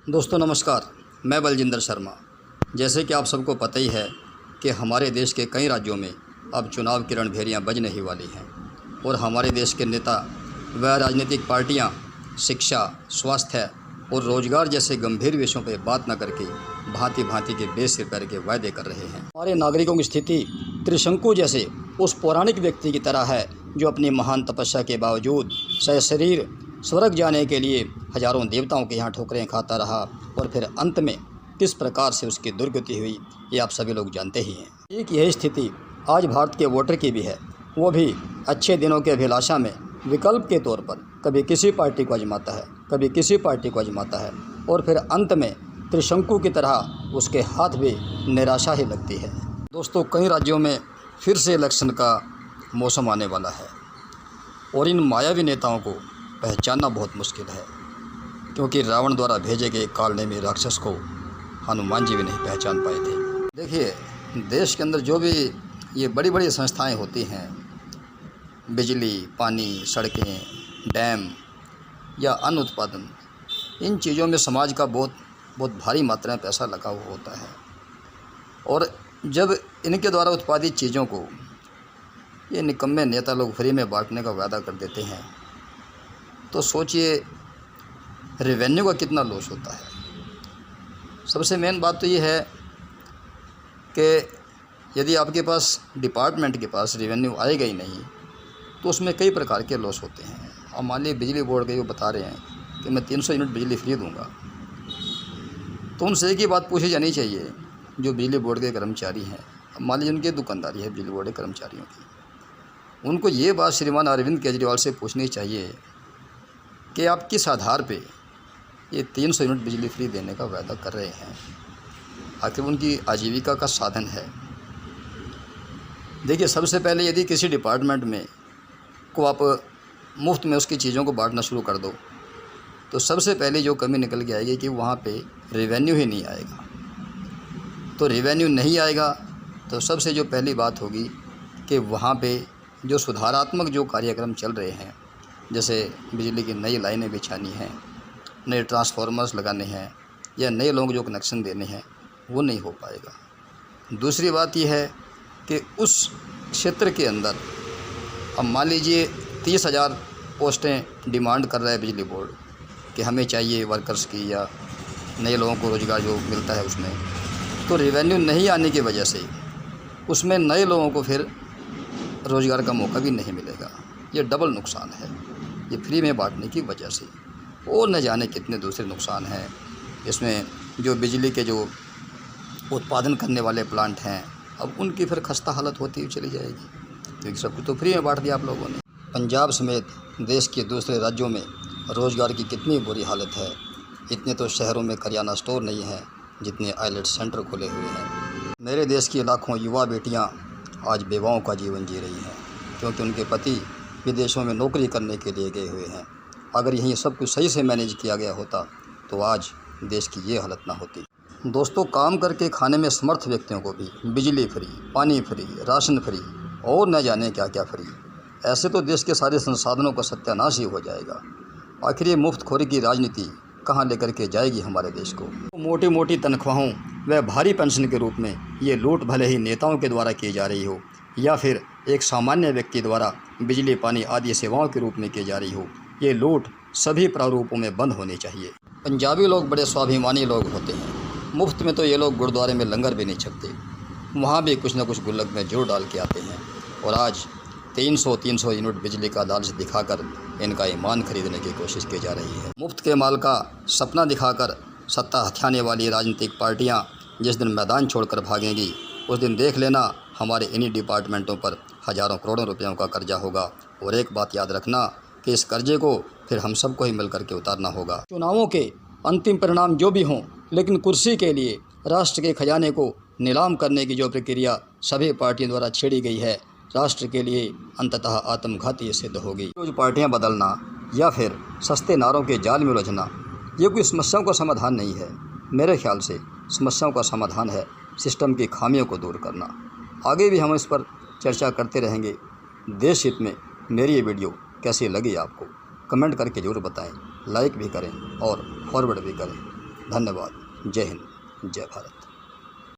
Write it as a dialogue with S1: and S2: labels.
S1: दोस्तों नमस्कार, मैं बलजिंदर शर्मा। जैसे कि आप सबको पता ही है कि हमारे देश के कई राज्यों में अब चुनाव की रणभेरियाँ बजने ही वाली हैं और हमारे देश के नेता व राजनीतिक पार्टियां शिक्षा, स्वास्थ्य और रोजगार जैसे गंभीर विषयों पर बात न करके भांति भांति के बेसिर पैर के वायदे कर रहे हैं। हमारे नागरिकों की स्थिति त्रिशंकु जैसे उस पौराणिक व्यक्ति की तरह है जो अपनी महान तपस्या के बावजूद सशरीर स्वर्ग जाने के लिए हजारों देवताओं के यहाँ ठोकरें खाता रहा और फिर अंत में किस प्रकार से उसकी दुर्गति हुई ये आप सभी लोग जानते ही हैं। एक यही स्थिति आज भारत के वोटर की भी है, वो भी अच्छे दिनों के अभिलाषा में विकल्प के तौर पर कभी किसी पार्टी को आजमाता है, कभी किसी पार्टी को आजमाता है और फिर अंत में त्रिशंकु की तरह उसके हाथ भी निराशा ही लगती है। दोस्तों, कई राज्यों में फिर से इलेक्शन का मौसम आने वाला है और इन मायावी नेताओं को पहचानना बहुत मुश्किल है, क्योंकि रावण द्वारा भेजे गए कालनेमी राक्षस को हनुमान जी भी नहीं पहचान पाए थे। देखिए, देश के अंदर जो भी ये बड़ी बड़ी संस्थाएं होती हैं, बिजली, पानी, सड़कें, डैम या अन्न उत्पादन, इन चीज़ों में समाज का बहुत भारी मात्रा में पैसा लगा हुआ होता है और जब इनके द्वारा उत्पादित चीज़ों को ये निकम्मे नेता लोग फ्री में बांटने का वादा कर देते हैं तो सोचिए रेवेन्यू का कितना लॉस होता है। सबसे मेन बात तो ये है कि यदि आपके पास डिपार्टमेंट के पास रेवेन्यू आएगा ही नहीं तो उसमें कई प्रकार के लॉस होते हैं। अब मान लीजिए बिजली बोर्ड के वो बता रहे हैं कि मैं 300 यूनिट बिजली फ्री दूंगा, तो उनसे एक ही बात पूछी जानी चाहिए जो बिजली बोर्ड के कर्मचारी हैं। अब मान लीजिए उनकी दुकानदारी है बिजली बोर्ड के कर्मचारियों की, उनको ये बात श्रीमान अरविंद केजरीवाल से पूछनी चाहिए कि आप किस आधार पे ये 300 यूनिट बिजली फ्री देने का वादा कर रहे हैं। आखिर उनकी आजीविका का साधन है। देखिए, सबसे पहले यदि किसी डिपार्टमेंट में को आप मुफ्त में उसकी चीज़ों को बांटना शुरू कर दो तो सबसे पहले जो कमी निकल के आएगी कि वहाँ पे रेवेन्यू ही नहीं आएगा। तो रेवेन्यू नहीं आएगा तो सबसे जो पहली बात होगी कि वहाँ पे जो सुधारात्मक जो कार्यक्रम चल रहे हैं, जैसे बिजली की नई लाइनें बिछानी हैं, नए ट्रांसफार्मर्स लगाने हैं या नए लोगों जो कनेक्शन देने हैं, वो नहीं हो पाएगा। दूसरी बात यह है कि उस क्षेत्र के अंदर अब मान लीजिए 30,000 पोस्टें डिमांड कर रहा है बिजली बोर्ड कि हमें चाहिए वर्कर्स की या नए लोगों को रोज़गार जो मिलता है उसमें, तो रेवेन्यू नहीं आने की वजह से उसमें नए लोगों को फिर रोज़गार का मौका भी नहीं मिलेगा। ये डबल नुकसान है ये फ्री में बांटने की वजह से, और न जाने कितने दूसरे नुकसान हैं इसमें। जो बिजली के जो उत्पादन करने वाले प्लांट हैं, अब उनकी फिर खस्ता हालत होती हुई चली जाएगी, क्योंकि सब कुछ तो फ्री में बांट दिया आप लोगों ने। पंजाब समेत देश के दूसरे राज्यों में रोज़गार की कितनी बुरी हालत है। इतने तो शहरों में करियाना स्टोर नहीं है जितने आईलेट सेंटर खुले हुए हैं। मेरे देश की लाखों युवा बेटियां आज बेवाओं का जीवन जी रही हैं, क्योंकि उनके पति विदेशों में नौकरी करने के लिए गए हुए हैं। अगर यहीं सब कुछ सही से मैनेज किया गया होता तो आज देश की ये हालत ना होती। दोस्तों, काम करके खाने में समर्थ व्यक्तियों को भी बिजली फ्री, पानी फ्री, राशन फ्री और न जाने क्या क्या फ्री, ऐसे तो देश के सारे संसाधनों का सत्यानाश ही हो जाएगा। आखिर ये मुफ्तखोरी की राजनीति कहाँ लेकर के जाएगी हमारे देश को। मोटी मोटी तनख्वाहों व भारी पेंशन के रूप में ये लूट भले ही नेताओं के द्वारा की जा रही हो या फिर एक सामान्य व्यक्ति द्वारा बिजली, पानी आदि सेवाओं के रूप में की जा रही हो, ये लूट सभी प्रारूपों में बंद होनी चाहिए। पंजाबी लोग बड़े स्वाभिमानी लोग होते हैं। मुफ्त में तो ये लोग गुरुद्वारे में लंगर भी नहीं छकते, वहाँ भी कुछ न कुछ गुल्लक में जोर डाल के आते हैं। और आज 300 यूनिट बिजली का लालच दिखाकर इनका ईमान खरीदने की कोशिश की जा रही है। मुफ्त के माल का सपना दिखाकर सत्ता हथियाने वाली राजनीतिक पार्टियां जिस दिन मैदान छोड़कर भागेंगी, उस दिन देख लेना हमारे इन्हीं डिपार्टमेंटों पर हज़ारों करोड़ों रुपयों का कर्जा होगा। और एक बात याद रखना कि इस कर्जे को फिर हम सबको ही मिल करके उतारना होगा। चुनावों के अंतिम परिणाम जो भी हों, लेकिन कुर्सी के लिए राष्ट्र के खजाने को नीलाम करने की जो प्रक्रिया सभी पार्टियों द्वारा छेड़ी गई है, राष्ट्र के लिए अंततः आत्मघाती सिद्ध होगी। रोज पार्टियां बदलना या फिर सस्ते नारों के जाल में उलझना ये कोई समस्याओं का समाधान नहीं है। मेरे ख्याल से समस्याओं का समाधान है सिस्टम की खामियों को दूर करना। आगे भी हम इस पर चर्चा करते रहेंगे। देश हित में मेरी ये वीडियो कैसी लगी आपको कमेंट करके ज़रूर बताएं, लाइक भी करें और फॉरवर्ड भी करें। धन्यवाद। जय हिंद, जय भारत।